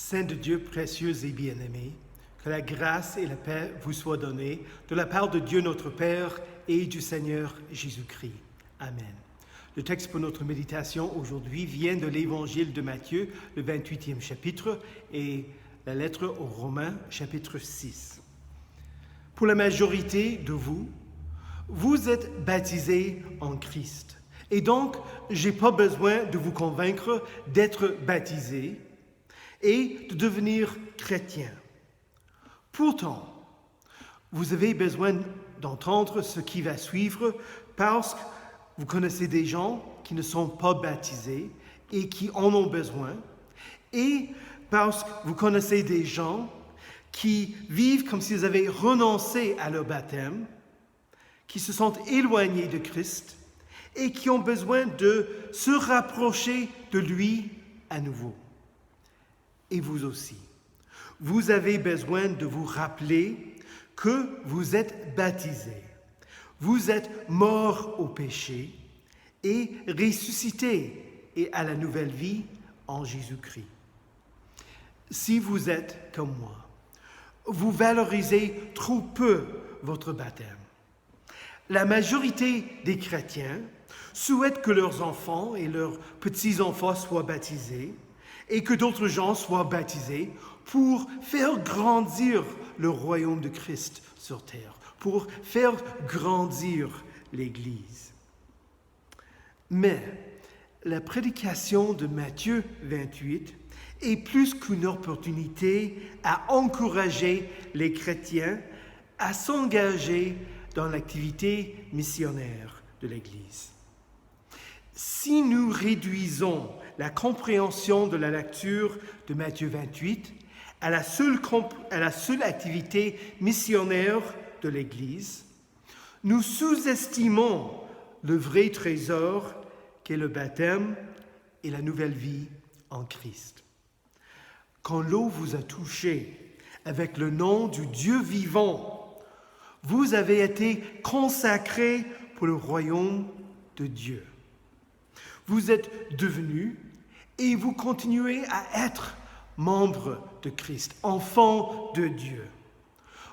Saint de Dieu précieux et bien-aimé, que la grâce et la paix vous soient données de la part de Dieu notre Père et du Seigneur Jésus-Christ. Amen. Le texte pour notre méditation aujourd'hui vient de l'Évangile de Matthieu, le 28e chapitre, et la lettre aux Romains, chapitre 6. Pour la majorité de vous, vous êtes baptisés en Christ. Et donc, je n'ai pas besoin de vous convaincre d'être baptisés et de devenir chrétien. Pourtant, vous avez besoin d'entendre ce qui va suivre parce que vous connaissez des gens qui ne sont pas baptisés et qui en ont besoin, et parce que vous connaissez des gens qui vivent comme s'ils avaient renoncé à leur baptême, qui se sentent éloignés de Christ et qui ont besoin de se rapprocher de lui à nouveau. Et vous aussi, vous avez besoin de vous rappeler que vous êtes baptisés. Vous êtes morts au péché et ressuscités et à la nouvelle vie en Jésus-Christ. Si vous êtes comme moi, vous valorisez trop peu votre baptême. La majorité des chrétiens souhaitent que leurs enfants et leurs petits-enfants soient baptisés et que d'autres gens soient baptisés pour faire grandir le royaume de Christ sur terre, pour faire grandir l'Église. Mais la prédication de Matthieu 28 est plus qu'une opportunité à encourager les chrétiens à s'engager dans l'activité missionnaire de l'Église. Si nous réduisons la compréhension de la lecture de Matthieu 28 à la seule activité missionnaire de l'Église, nous sous-estimons le vrai trésor qu'est le baptême et la nouvelle vie en Christ. Quand l'eau vous a touché avec le nom du Dieu vivant, vous avez été consacrés pour le royaume de Dieu. Vous êtes devenus et vous continuez à être membres de Christ, enfants de Dieu.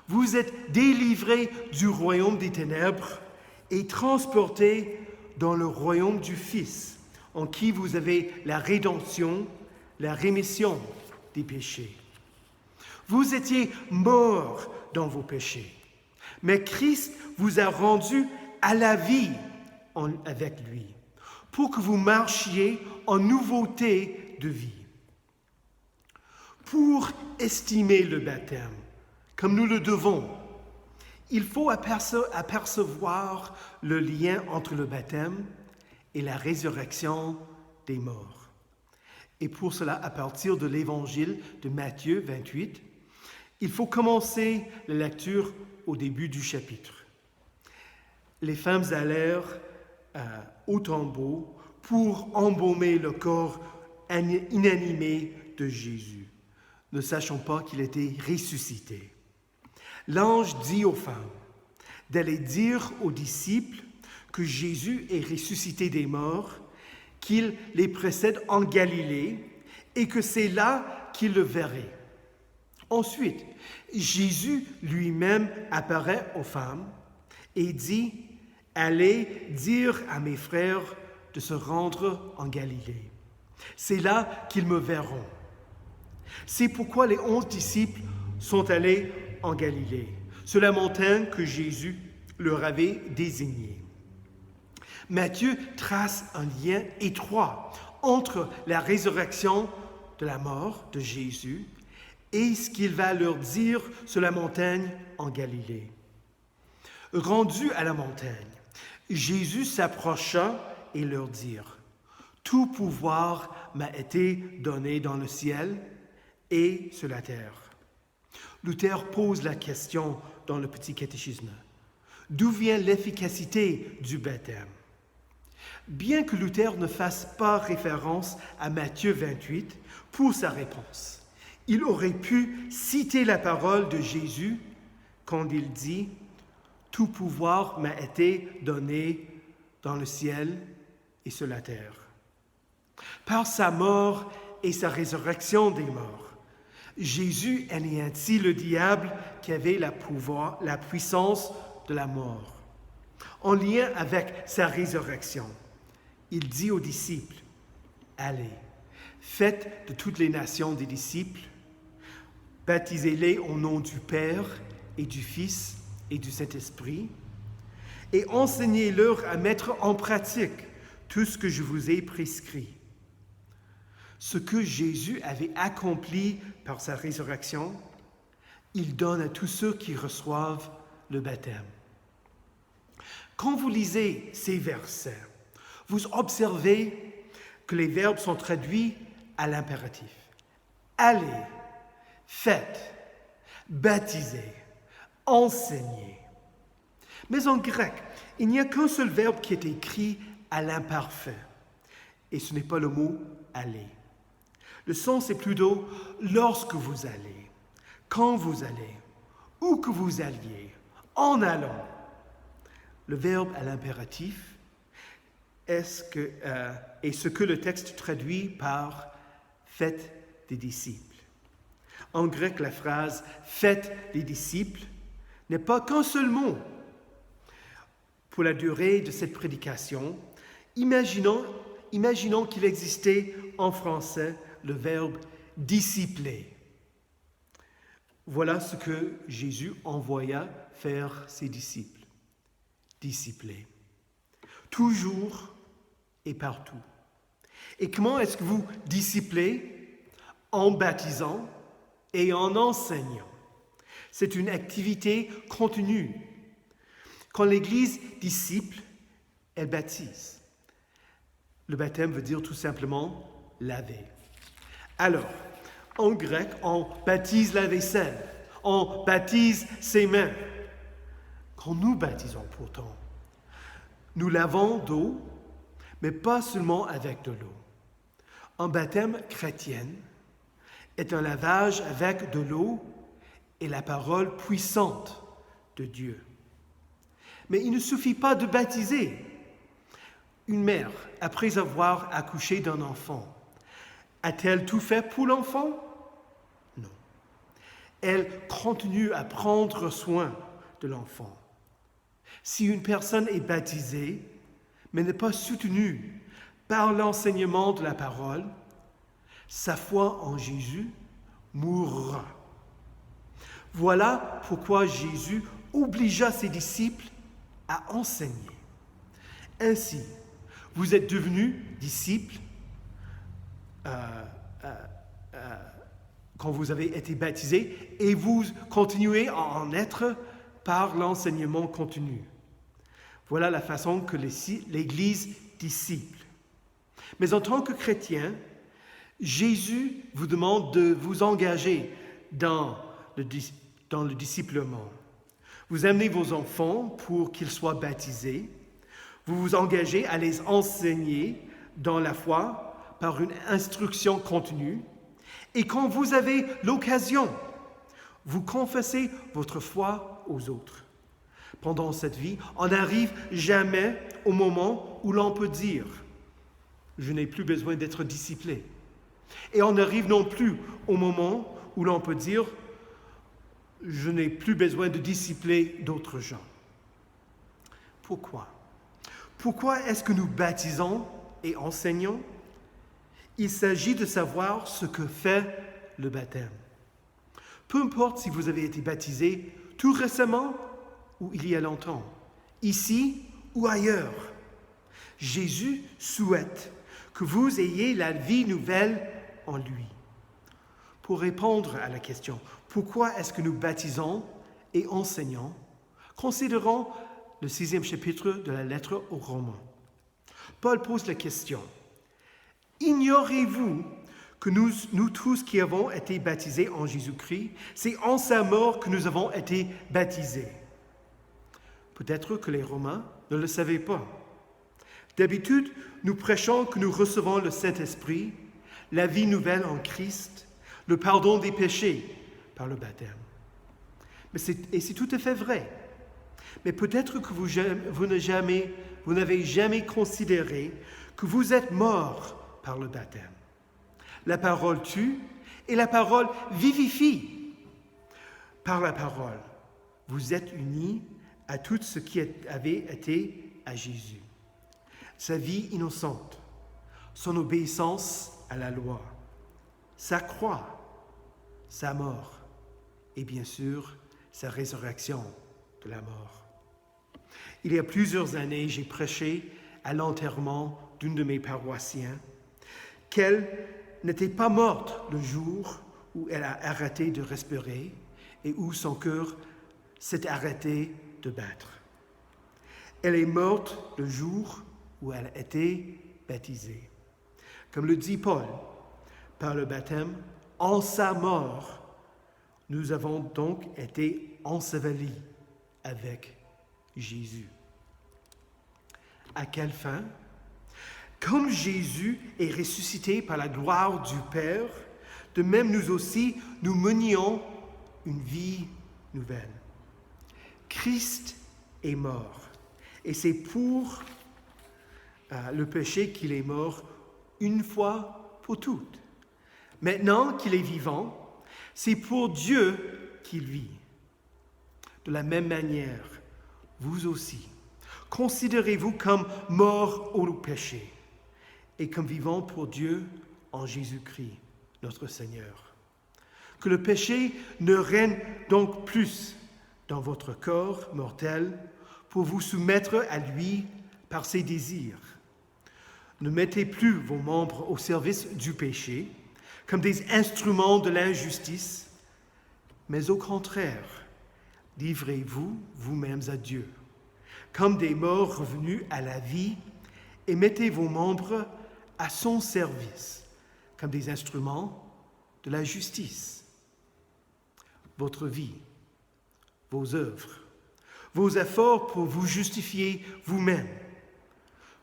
Vous êtes délivrés du royaume des ténèbres et transportés dans le royaume du Fils, en qui vous avez la rédemption, la rémission des péchés. Vous étiez morts dans vos péchés, mais Christ vous a rendus à la vie avec lui, pour que vous marchiez en nouveauté de vie. Pour estimer le baptême, comme nous le devons, il faut apercevoir le lien entre le baptême et la résurrection des morts. Et pour cela, à partir de l'Évangile de Matthieu 28, il faut commencer la lecture au début du chapitre. Les femmes allèrent au tombeau pour embaumer le corps inanimé de Jésus, ne sachant pas qu'il était ressuscité. L'ange dit aux femmes d'aller dire aux disciples que Jésus est ressuscité des morts, qu'il les précède en Galilée et que c'est là qu'ils le verraient. Ensuite, Jésus lui-même apparaît aux femmes et dit « Allez dire à mes frères de se rendre en Galilée. C'est là qu'ils me verront. » C'est pourquoi les 11 disciples sont allés en Galilée, sur la montagne que Jésus leur avait désignée. Matthieu trace un lien étroit entre la résurrection de la mort de Jésus et ce qu'il va leur dire sur la montagne en Galilée. Rendu à la montagne, Jésus s'approcha et leur dit « Tout pouvoir m'a été donné dans le ciel et sur la terre. » Luther pose la question dans le petit catéchisme. D'où vient l'efficacité du baptême? Bien que Luther ne fasse pas référence à Matthieu 28 pour sa réponse, il aurait pu citer la parole de Jésus quand il dit « Tout pouvoir m'a été donné dans le ciel et sur la terre. » Par sa mort et sa résurrection des morts, Jésus anéantit le diable qui avait la puissance de la mort. En lien avec sa résurrection, il dit aux disciples, « Allez, faites de toutes les nations des disciples, baptisez-les au nom du Père et du Fils et du Saint-Esprit, et enseignez-leur à mettre en pratique tout ce que je vous ai prescrit. » Ce que Jésus avait accompli par sa résurrection, il donne à tous ceux qui reçoivent le baptême. Quand vous lisez ces versets, vous observez que les verbes sont traduits à l'impératif. Allez, faites, baptisez, enseignez. Mais en grec, il n'y a qu'un seul verbe qui est écrit à l'imparfait, et ce n'est pas le mot « aller ». Le sens est plutôt « lorsque vous allez »,« quand vous allez »,« où que vous alliez »,« en allant ». Le verbe à l'impératif est ce que le texte traduit par « faites des disciples ». En grec, la phrase « faites des disciples » n'est pas qu'un seul mot. Pour la durée de cette prédication, imaginons qu'il existait en français le verbe « discipler ». Voilà ce que Jésus envoya faire ses disciples. Discipler. Toujours et partout. Et comment est-ce que vous disciplez? En baptisant et en enseignant. C'est une activité continue. Quand l'Église disciple, elle baptise. Le baptême veut dire tout simplement laver. Alors, en grec, on baptise la vaisselle, on baptise ses mains. Quand nous baptisons pourtant, nous lavons d'eau, mais pas seulement avec de l'eau. Un baptême chrétien est un lavage avec de l'eau et la parole puissante de Dieu. Mais il ne suffit pas de baptiser. Une mère, après avoir accouché d'un enfant, a-t-elle tout fait pour l'enfant? Non. Elle continue à prendre soin de l'enfant. Si une personne est baptisée, mais n'est pas soutenue par l'enseignement de la parole, sa foi en Jésus mourra. Voilà pourquoi Jésus obligea ses disciples à enseigner. Ainsi, vous êtes devenus disciples quand vous avez été baptisés et vous continuez à en être par l'enseignement continu. Voilà la façon que l'Église disciple. Mais en tant que chrétien, Jésus vous demande de vous engager dans le disciplement. Vous amenez vos enfants pour qu'ils soient baptisés. Vous vous engagez à les enseigner dans la foi par une instruction continue. Et quand vous avez l'occasion, vous confessez votre foi aux autres. Pendant cette vie, on n'arrive jamais au moment où l'on peut dire « je n'ai plus besoin d'être disciplé ». Et on n'arrive non plus au moment où l'on peut dire « je n'ai plus besoin de discipler d'autres gens ». Pourquoi? Pourquoi est-ce que nous baptisons et enseignons? Il s'agit de savoir ce que fait le baptême. Peu importe si vous avez été baptisé tout récemment ou il y a longtemps, ici ou ailleurs, Jésus souhaite que vous ayez la vie nouvelle en lui. Pour répondre à la question « Pourquoi est-ce que nous baptisons et enseignons ?», considérons le 6e chapitre de la lettre aux Romains. Paul pose la question « Ignorez-vous que nous tous qui avons été baptisés en Jésus-Christ, c'est en sa mort que nous avons été baptisés ?» Peut-être que les Romains ne le savaient pas. D'habitude, nous prêchons que nous recevons le Saint-Esprit, la vie nouvelle en Christ, le pardon des péchés par le baptême. C'est tout à fait vrai. Mais peut-être que vous n'avez jamais considéré que vous êtes mort par le baptême. La parole tue Et la parole vivifie. Par la parole, vous êtes unis à tout ce qui avait été à Jésus. Sa vie innocente, son obéissance à la loi, sa croix, sa mort et bien sûr sa résurrection de la mort. Il y a plusieurs années, j'ai prêché à l'enterrement d'une de mes paroissiens qu'elle n'était pas morte le jour où elle a arrêté de respirer et où son cœur s'est arrêté de battre. Elle est morte le jour où elle a été baptisée. Comme le dit Paul, par le baptême, en sa mort, nous avons donc été ensevelis avec Jésus. À quelle fin? Comme Jésus est ressuscité par la gloire du Père, de même nous aussi, nous menions une vie nouvelle. Christ est mort, et c'est pour le péché qu'il est mort une fois pour toutes. Maintenant qu'il est vivant, c'est pour Dieu qu'il vit. De la même manière, vous aussi, considérez-vous comme morts au péché et comme vivants pour Dieu en Jésus-Christ, notre Seigneur. Que le péché ne règne donc plus dans votre corps mortel pour vous soumettre à lui par ses désirs. Ne mettez plus vos membres au service du péché comme des instruments de l'injustice, mais au contraire, livrez-vous vous-mêmes à Dieu, comme des morts revenus à la vie, et mettez vos membres à son service, comme des instruments de la justice. Votre vie, vos œuvres, vos efforts pour vous justifier vous-même,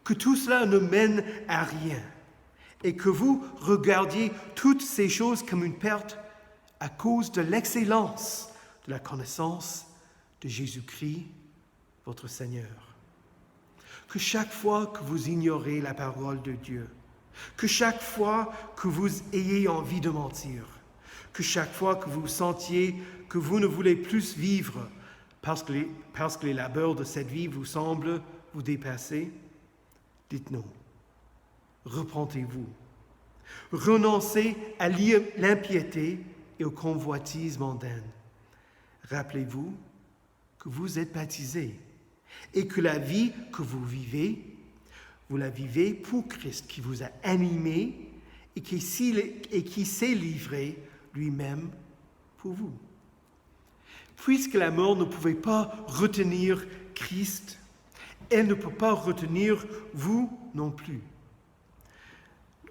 que tout cela ne mène à rien, et que vous regardiez toutes ces choses comme une perte à cause de l'excellence de la connaissance de Jésus-Christ, votre Seigneur. Que chaque fois que vous ignorez la parole de Dieu, que chaque fois que vous ayez envie de mentir, que chaque fois que vous sentiez que vous ne voulez plus vivre parce que les labeurs de cette vie vous semblent vous dépasser, dites-nous, repentez-vous, renoncez à l'impiété et aux convoitises mondaines. Rappelez-vous que vous êtes baptisés et que la vie que vous la vivez pour Christ qui vous a animé et qui s'est livré lui-même pour vous. Puisque la mort ne pouvait pas retenir Christ, elle ne peut pas retenir vous non plus,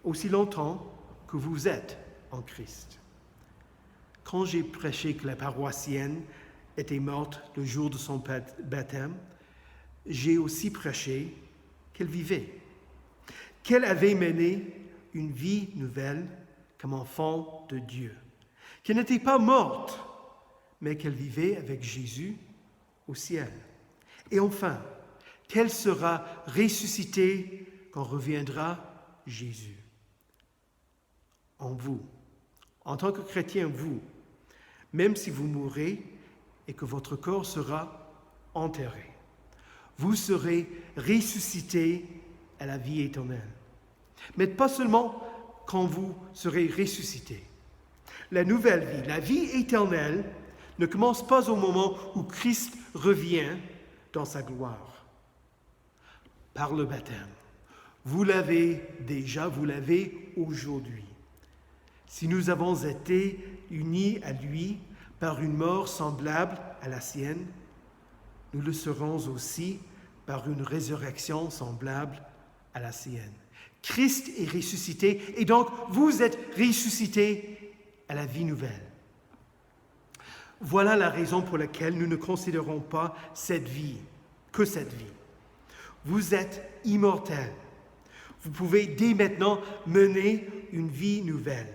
aussi longtemps que vous êtes en Christ. Quand j'ai prêché que la paroissienne était morte le jour de son baptême, j'ai aussi prêché qu'elle vivait, qu'elle avait mené une vie nouvelle comme enfant de Dieu, qu'elle n'était pas morte, mais qu'elle vivait avec Jésus au ciel. Et enfin, qu'elle sera ressuscitée quand reviendra Jésus. En vous, en tant que chrétien, vous, même si vous mourrez et que votre corps sera enterré, vous serez ressuscités à la vie éternelle. Mais pas seulement quand vous serez ressuscités. La nouvelle vie, la vie éternelle, ne commence pas au moment où Christ revient dans sa gloire. Par le baptême, vous l'avez déjà, vous l'avez aujourd'hui. Si nous avons été unis à lui par une mort semblable à la sienne, nous le serons aussi par une résurrection semblable à la sienne. Christ est ressuscité et donc vous êtes ressuscités à la vie nouvelle. Voilà la raison pour laquelle nous ne considérons pas cette vie que cette vie. Vous êtes immortels. Vous pouvez dès maintenant mener une vie nouvelle.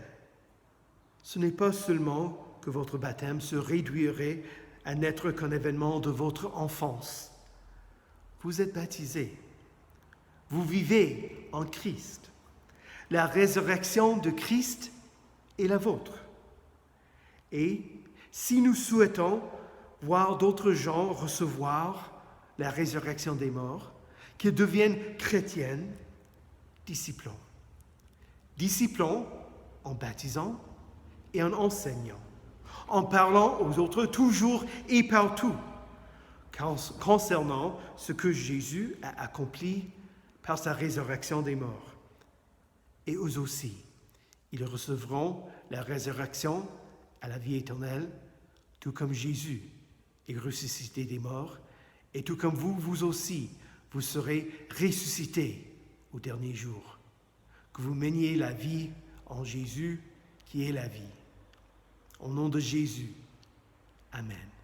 Ce n'est pas seulement que votre baptême se réduirait à n'être qu'un événement de votre enfance. Vous êtes baptisés. Vous vivez en Christ. La résurrection de Christ est la vôtre. Et si nous souhaitons voir d'autres gens recevoir la résurrection des morts, qu'ils deviennent chrétiens, disciplons. Disciplons en baptisant et en enseignant, en parlant aux autres toujours et partout concernant ce que Jésus a accompli par sa résurrection des morts. Et eux aussi, ils recevront la résurrection à la vie éternelle, tout comme Jésus est ressuscité des morts, et tout comme vous aussi, vous serez ressuscités au dernier jour. Que vous meniez la vie en Jésus qui est la vie. Au nom de Jésus, Amen.